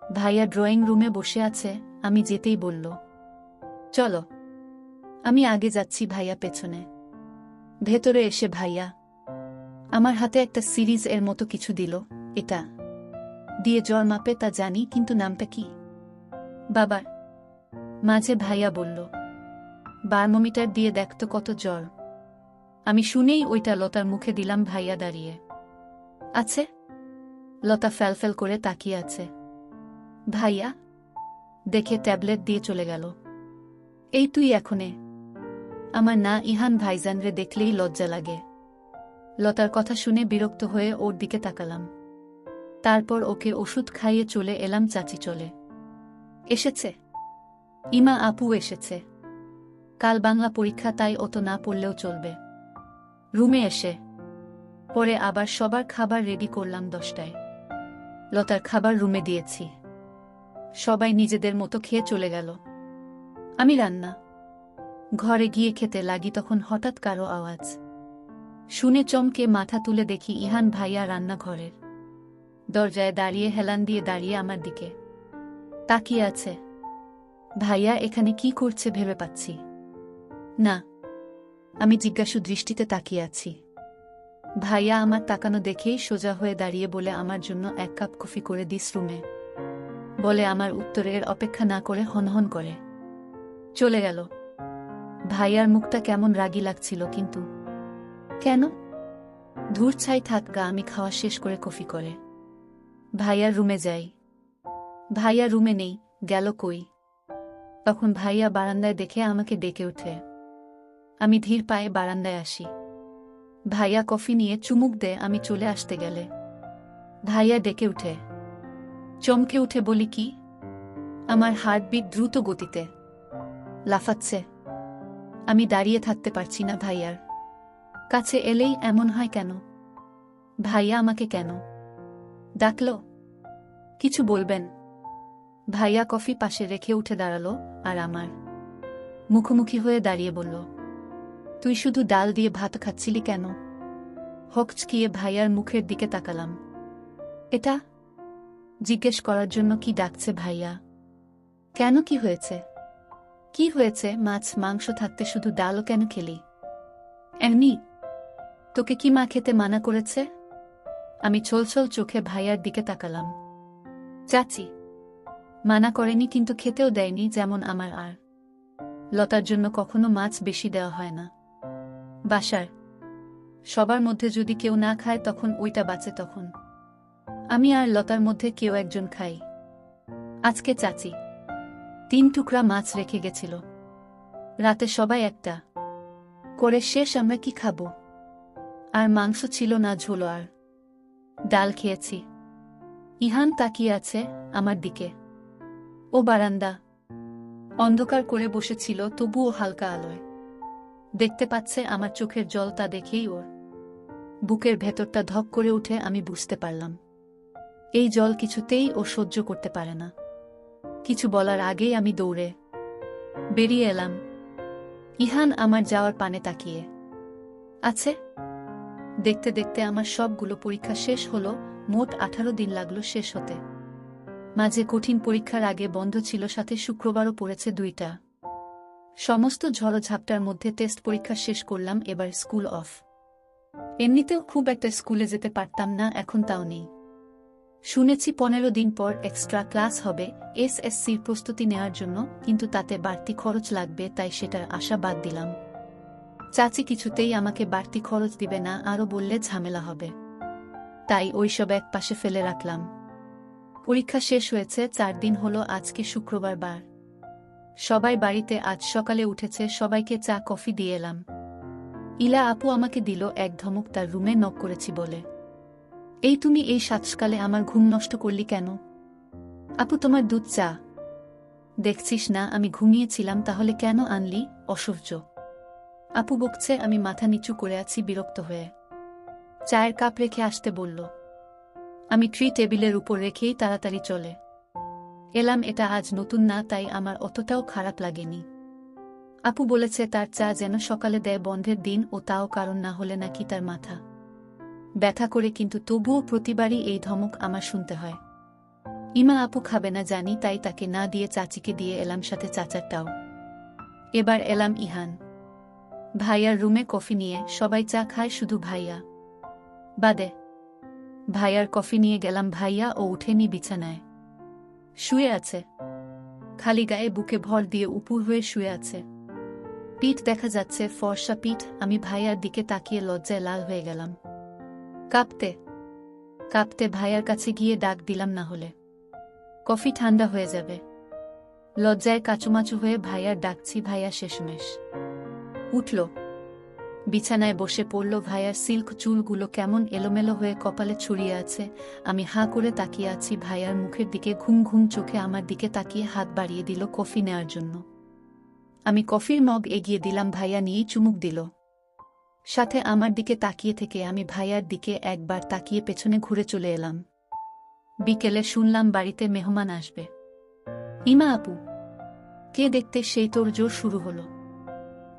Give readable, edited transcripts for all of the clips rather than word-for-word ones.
ভাইয়া ড্রয়িং রুমে বসে আছে, আমি যেতেই বলল, চলো। আমি আগে যাচ্ছি, ভাইয়া পেছনে। ভেতরে এসে ভাইয়া আমার হাতে একটা সিরিজ এর মতো কিছু দিল। এটা দিয়ে জ্বর মাপে তা জানি, কিন্তু নামটা কি? বাবার। মাঝে ভাইয়া বলল, বারমোমিটার দিয়ে দেখতো কত জ্বর। আমি শুনেই ওইটা লতার মুখে দিলাম। ভাইয়া দাঁড়িয়ে আছে, লতা ফ্যালফ্যাল করে তাকিয়ে আছে। ভাইয়া দেখে ট্যাবলেট দিয়ে চলে গেল। এই তুই এখনে? আমার না ইহান ভাইজানরে দেখলেই লজ্জা লাগে। লতার কথা শুনে বিরক্ত হয়ে ওর দিকে তাকালাম। তারপর ওকে ওষুধ খাইয়ে চলে এলাম। চাচি চলে এসেছে, ইমা আপু এসেছে। কাল বাংলা পরীক্ষা, তাই অত না পড়লেও চলবে। রুমে এসে পরে আবার সবার খাবার রেডি করলাম 10টায়। লতার খাবার রুমে দিয়েছি। সবাই নিজেদের মতো খেয়ে চলে গেল। আমি রান্না ঘরে গিয়ে খেতে লাগি, তখন হঠাৎ কারো আওয়াজ শুনে চমকে মাথা তুলে দেখি ইহান ভাইয়া রান্নাঘরের দরজায় দাঁড়িয়ে হেলান দিয়ে দাঁড়িয়ে আমার দিকে তাকিয়ে আছে। ভাইয়া এখানে কি করছে ভেবে পাচ্ছি না। আমি জিজ্ঞাসু দৃষ্টিতে তাকিয়ে আছি। ভাইয়া আমার তাকানো দেখেই সোজা হয়ে দাঁড়িয়ে বলে, আমার জন্য 1 কাপ কফি করে দিস রুমে। বলে আমার উত্তরের অপেক্ষা না করে হনহন করে চলে গেল। ভাইয়ার মুখটা কেমন রাগী লাগছিল, কিন্তু কেন? ধূর ছাই থাক গা, আমি খাওয়া শেষ করে কফি করে ভাইয়ার রুমে যাই। ভাইয়া রুমে নেই, গেল কই? তখন ভাইয়া বারান্দায় দেখে আমাকে ডেকে ওঠে। আমি ধীর পায়ে বারান্দায় আসি। ভাইয়া কফি নিয়ে চুমুক দেয়। আমি চলে আসতে গেলে ভাইয়া ডেকে উঠে। চমকে উঠে বলি, কি? আমার হার্টবিট দ্রুত গতিতে লাফাচ্ছে। আমি দাঁড়িয়ে থাকতে পারছি না। ভাইয়ার কাছে এলেই এমন হয় কেন? ভাইয়া আমাকে কেন ডাকল? কিছু বলবেন? ভাইয়া কফি পাশে রেখে উঠে দাঁড়ালো আর আমার মুখোমুখি হয়ে দাঁড়িয়ে বলল, তুই শুধু ডাল দিয়ে ভাত খাচ্ছিলি কেন? হকচকিয়ে ভাইয়ার মুখের দিকে তাকালাম। এটা জিজ্ঞেস করার জন্য কি ডাকছে ভাইয়া? কেন, কি হয়েছে? কি হয়েছে? মাছ মাংস থাকতে শুধু ডালও কেন খেলি? এমনি? তোকে কি মা খেতে মানা করেছে? আমি ছলছল চোখে ভাইয়ার দিকে তাকালাম। চাচি মানা করেনি, কিন্তু খেতেও দেয়নি। যেমন আমার আর লতার জন্য কখনো মাছ বেশি দেওয়া হয় না। বাসার সবার মধ্যে যদি কেউ না খায় তখন ওইটা বাঁচে, তখন আমি আর লতার মধ্যে কেউ একজন খাই। আজকে চাচি 3 টুকরা মাছ রেখে গেছিল। রাতে সবাই একটা করে শেষ। আমরা কি খাবো? আর মাংস ছিল না, ঝোল আর ডাল খেয়েছি। ইহান তাকিয়ে আছে আমার দিকে। ও বারান্দা অন্ধকার করে বসেছিল, তবুও হালকা আলোয় দেখতে পাচ্ছে আমার চোখের জল। তা দেখেই ওর বুকের ভেতরটা ধক করে উঠে। আমি বুঝতে পারলাম এই জল কিছুতেই ও সহ্য করতে পারে না। কিছু বলার আগেই আমি দৌড়ে বেরিয়ে এলাম। ইহান আমার যাওয়ার পানে তাকিয়ে আছে। দেখতে দেখতে আমার সবগুলো পরীক্ষা শেষ হলো। মোট 18 দিন লাগলো শেষ হতে। মাঝে কঠিন পরীক্ষার আগে বন্ধ ছিল, সাথে শুক্রবারও পড়েছে 2টা। সমস্ত ঝড়ঝাপটার মধ্যে টেস্ট পরীক্ষা শেষ করলাম। এবার স্কুল অফ। এমনিতেও খুব একটা স্কুলে যেতে পারতাম না, এখন তাও নেই। শুনেছি 15 দিন পর এক্সট্রা ক্লাস হবে এসএসসির প্রস্তুতি নেওয়ার জন্য, কিন্তু তাতে বাড়তি খরচ লাগবে, তাই সেটার আশা বাদ দিলাম। চাচি কিছুতেই আমাকে বাড়তি খরচ দিবে না, আরও বললে ঝামেলা হবে। তাই ওইসব এক পাশে ফেলে রাখলাম। পরীক্ষা শেষ হয়েছে 4 দিন হলো। আজকে শুক্রবার বার। সবাই বাড়িতে আজ সকালে উঠেছে। সবাইকে চা কফি দিয়ে এলাম। ইলা আপু আমাকে দিল এক ধমক, তার রুমে নক করেছি বলে। এই তুমি এই সাতসকালে আমার ঘুম নষ্ট করলি কেন? আপু তোমার দুধ চা। দেখছিস না আমি ঘুমিয়েছিলাম, তাহলে কেন আনলি? অসহ্য। আপু বকছে। আমি মাথা নিচু করে আছি বিরক্ত হয়ে। চায়ের কাপ রেখে আসতে বলল। আমি ট্রি টেবিলের উপর রেখেই তাড়াতাড়ি চলে এলাম। এটা আজ নতুন না, তাই আমার অতটাও খারাপ লাগেনি। আপু বলেছে তার চা যেন সকালে দেয় বন্ধের দিন, ও তাও কারণ না হলে নাকি তার মাথা ব্যথা করে, কিন্তু তবুও প্রতিবারই এই ধমক আমার শুনতে হয়। ইমা আপু খাবে না জানি, তাই তাকে না দিয়ে চাচিকে দিয়ে এলাম, সাথে চাচারটাও। এবার এলাম ইহান ভাইয়ার রুমে কফি নিয়ে। সবাই চা খায়, শুধু ভাইয়া বাদে। ভাইয়ার কফি নিয়ে গেলাম। ভাইয়া ও উঠেনি, বিছানায় শুয়ে আছে। খালি গায়ে বুকে ভর দিয়ে উপুর হয়ে শুয়ে আছে। পিঠ দেখা যাচ্ছে, ফর্সা পিঠ। আমি ভাইয়ার দিকে তাকিয়ে লজ্জায় লাল হয়ে গেলাম। কাঁপতে কাঁপতে ভাইয়ার কাছে গিয়ে ডাক দিলাম, না হলে কফি ঠান্ডা হয়ে যাবে। লজ্জায় কাচুমাচু হয়ে ভাইয়ার ডাকছি। ভাইয়া শেষমেশ উঠল, বিছানায় বসে পড়ল। ভাইয়ার সিল্ক চুলগুলো কেমন এলোমেলো হয়ে কপালে ছড়িয়ে আছে। আমি হাঁ করে তাকিয়ে আছি ভাইয়ার মুখের দিকে। ঘুম ঘুম চোখে আমার দিকে তাকিয়ে হাত বাড়িয়ে দিল কফি নেওয়ার জন্য। আমি কফির মগ এগিয়ে দিলাম। ভাইয়া নিয়েই চুমুক দিল। সাথে আমার দিকে তাকিয়ে থেকে আমি ভাইয়ার দিকে একবার তাকিয়ে পেছনে ঘুরে চলে এলাম। বিকেলে শুনলাম বাড়িতে মেহমান আসবে। ইমা আপু কে দেখতে সেই তোড়জোড় শুরু হলো।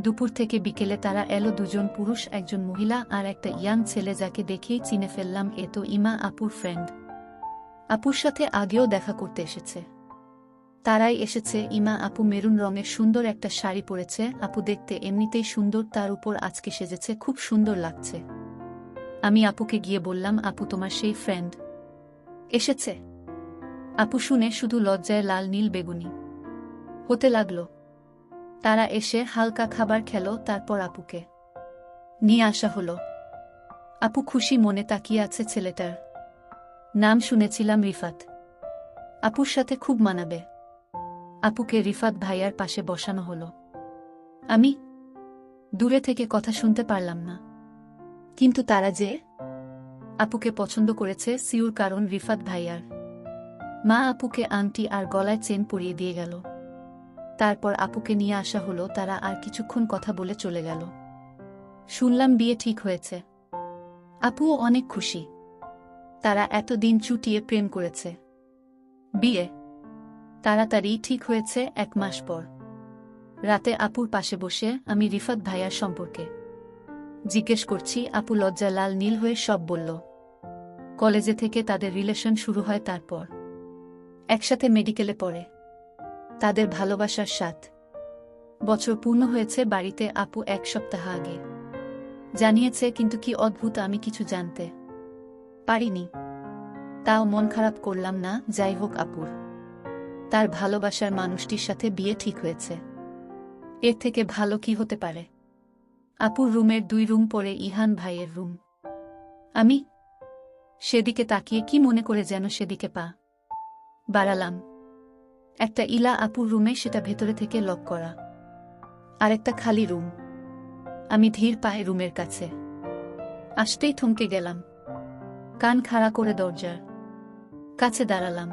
দুপুর থেকে বিকেলে তারা এলো, দুজন পুরুষ, একজন মহিলা আর একটা ইয়াং ছেলে, যাকে দেখেই চিনে ফেললাম এ তো ইমা আপুর ফ্রেন্ড। আপুর সাথে আগেও দেখা করতে এসেছে। তারাই এসেছে। ইমা আপু মেরুন রঙের সুন্দর একটা শাড়ি পরেছে। আপু দেখতে এমনিতেই সুন্দর, তার উপর আজকে সেজেছে, খুব সুন্দর লাগছে। আমি আপুকে গিয়ে বললাম, আপু তোমার সেই ফ্রেন্ড এসেছে। আপু শুনে শুধু লজ্জায় লাল নীল বেগুনি হতে লাগল। তারা এসে হালকা খাবার খেল, তারপর আপুকে নিয়ে আসা হলো। আপু খুশি মনে তাকিয়ে আছে ছেলেটার। নাম শুনেছিলাম রিফাত। আপুর সাথে খুব মানাবে। আপুকে রিফাত ভাইয়ার পাশে বসানো হলো। আমি দূরে থেকে কথা শুনতে পারলাম না, কিন্তু তারা যে আপুকে পছন্দ করেছে সিউর, কারণ রিফাত ভাইয়ার মা আপুকে আংটি আর গলায় চেন পরিয়ে দিয়ে গেল। তারপর আপুকে নিয়ে আসা হলো। তারা আর কিছুক্ষণ কথা বলে চলে গেল। শুনলাম বিয়ে ঠিক হয়েছে। আপুও অনেক খুশি। তারা এতদিন চুটিয়ে প্রেম করেছে, বিয়ে তাড়াতাড়ি ঠিক হয়েছে 1 মাস পর। রাতে আপুর পাশে বসে আমি রিফাত ভাইয়ার সম্পর্কে জিজ্ঞেস করছি। আপু লজ্জা লাল নীল হয়ে সব বলল। কলেজে থেকে তাদের রিলেশন শুরু হয়, তারপর একসাথে মেডিকেলে পড়ে। তাদের ভালোবাসার 7 বছর পূর্ণ হয়েছে। বাড়িতে আপু 1 সপ্তাহ আগে জানিয়েছে, কিন্তু কি অদ্ভুত, আমি কিছু জানতে পারিনি। তাও মন খারাপ করলাম না। যাই হোক, আপুর তার ভালোবাসার মানুষটির সাথে বিয়ে ঠিক হয়েছে। এর থেকে ভালো কি হতে পারে। আপুর রুমের 2 রুম পরে ইহান ভাইয়ের রুম। আমি সেদিকে তাকিয়ে কি মনে করে যেন সেদিকে পা বাড়ালাম। একটা ইলা আপুর রুমে, সেটা ভেতরে থেকে লক করা। আরেকটা খালি রুম। আমি ধীর পায়ে রুমের কাছে আসতেই থমকে গেলাম। কান খাড়া করে দরজার কাছে দাঁড়ালাম।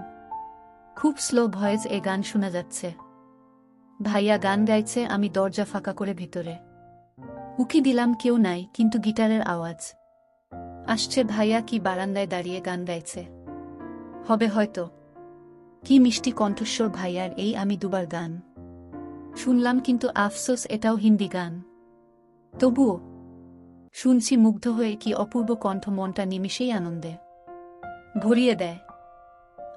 খুব স্লো ভয়েস এ গান শোনা যাচ্ছে। ভাইয়া গান গাইছে। আমি দরজা ফাঁকা করে ভিতরে উকি দিলাম, কেউ নাই, কিন্তু গিটারের আওয়াজ আসছে। ভাইয়া কি বারান্দায় দাঁড়িয়ে গান গাইছে হবে হয়তো। কি মিষ্টি কণ্ঠস্বর ভাইয়ার এই। আমি দুবার গান শুনলাম, কিন্তু আফসোস এটাও হিন্দি গান। তবুও শুনছি মুগ্ধ হয়ে। কি অপূর্ব কণ্ঠ, মনটা নিমিষেই আনন্দে ভরিয়ে দেয়।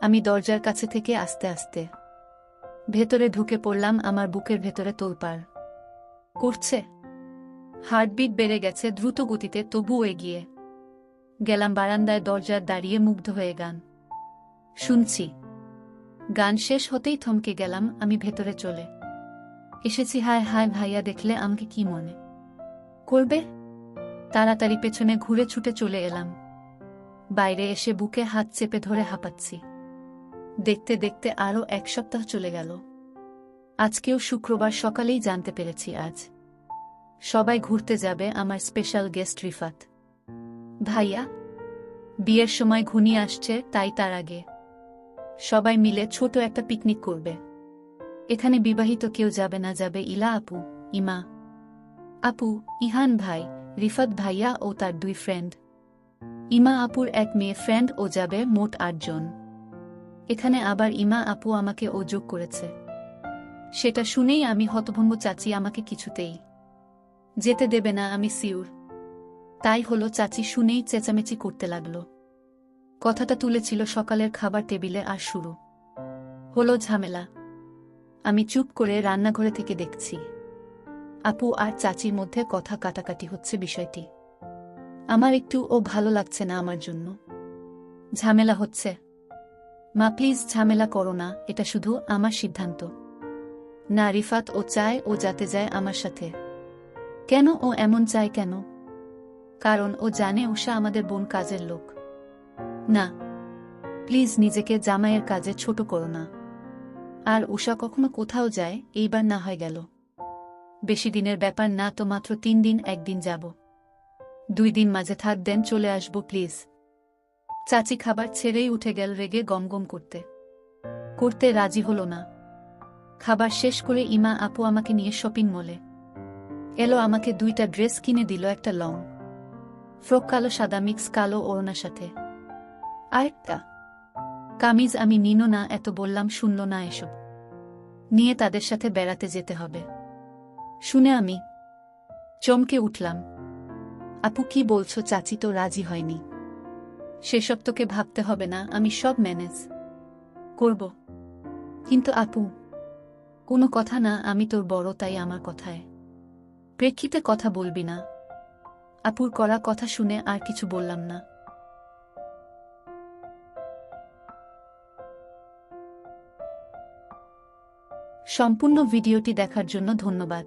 আমি দরজার কাছে থেকে আস্তে আস্তে ভেতরে ঢুকে পড়লাম। আমার বুকের ভেতরে তোলপাড় করছে। হার্টবিট বেড়ে গেছে দ্রুত গতিতে। তবুও এগিয়ে গেলাম বারান্দায়, দরজার দাঁড়িয়ে মুগ্ধ হয়ে গান শুনছি। গান শেষ হতেই থমকে গেলাম। আমি ভেতরে চলে এসেছি। হায় হায়, ভাইয়া দেখলে আমাকে কি মনে করবে। তাড়াতাড়ি পেছনে ঘুরে ছুটে চলে এলাম। বাইরে এসে বুকে হাত চেপে ধরে হাঁপাচ্ছি। দেখতে দেখতে আরও 1 সপ্তাহ চলে গেল। আজকেও শুক্রবার সকালেই জানতে পেরেছি আজ সবাই ঘুরতে যাবে। আমার স্পেশাল গেস্ট রিফাত ভাইয়া। বিয়ের সময় ঘনিয়ে আসছে, তাই তার আগে সবাই মিলে ছোট একটা পিকনিক করবে। এখানে বিবাহিত কেউ যাবে না। যাবে ইলা আপু, ইমা আপু, ইহান ভাই, রিফাত ভাইয়া ও তার 2 ফ্রেন্ড। ইমা আপুর 1 মেয়ে ফ্রেন্ড ও যাবে। মোট 8 জন। এখানে আবার ইমা আপু আমাকে ও যোগ করেছে। সেটা শুনেই আমি হতভম্ব। চাচি আমাকে কিছুতেই যেতে দেবে না, আমি সিউর। তাই হলো, চাচি শুনেই চেঁচামেচি করতে লাগল। কথাটা তুলেছিল সকালের খাবার টেবিলে আর শুরু হলো ঝামেলা। আমি চুপ করে রান্নাঘরে থেকে দেখছি আপু আর চাচির মধ্যে কথা কাটাকাটি হচ্ছে বিষয়টি। আমার একটু ভালো লাগছে না আমার জন্য। ঝামেলা হচ্ছে। মা প্লিজ ঝামেলা করো না, এটা শুধু আমার সিদ্ধান্ত। না রিফাত ও চায় ও যাতে যায় আমার সাথে। কেন ও এমন চায় কেন? কারণ ও জানে উষা আমাদের বোন কাজের লোক। না প্লিজ নিজেকে জামাইয়ের কাজে ছোট করো না। আর উষা কখনো কোথাও যায়, এইবার না হয় গেল। বেশি দিনের ব্যাপার না তো, মাত্র 3 দিন, একদিন যাব, 2 দিন মাঝে থাক, দেন চলে আসবো প্লিজ। চাচি খাবার ছেড়েই উঠে গেল রেগে গমগম করতে করতে, রাজি হলো না। খাবার শেষ করে ইমা আপু আমাকে নিয়ে শপিং মলে এলো। আমাকে 2টা ড্রেস কিনে দিল, একটা লং ফ্রক কালো সাদা মিক্স কালো ওড়নার সাথে, আরেকটা কামিজ। আমি নিনো না, এত বললাম, শুনল না। এসব নিয়ে তাদের সাথে বেড়াতে যেতে হবে শুনে আমি চমকে উঠলাম। আপু কি বলছো? চাচি তো রাজি হয়নি। সেসব তোকে ভাবতে হবে না, আমি সব ম্যানেজ করব। কিন্তু আপু, কোনো কথা না, আমি তোর বড়, তাই আমার কথায় প্রেক্ষিতে কথা বলবি না। আপুর করা কথা শুনে আর কিছু বললাম না। সম্পূর্ণ ভিডিওটি দেখার জন্য ধন্যবাদ।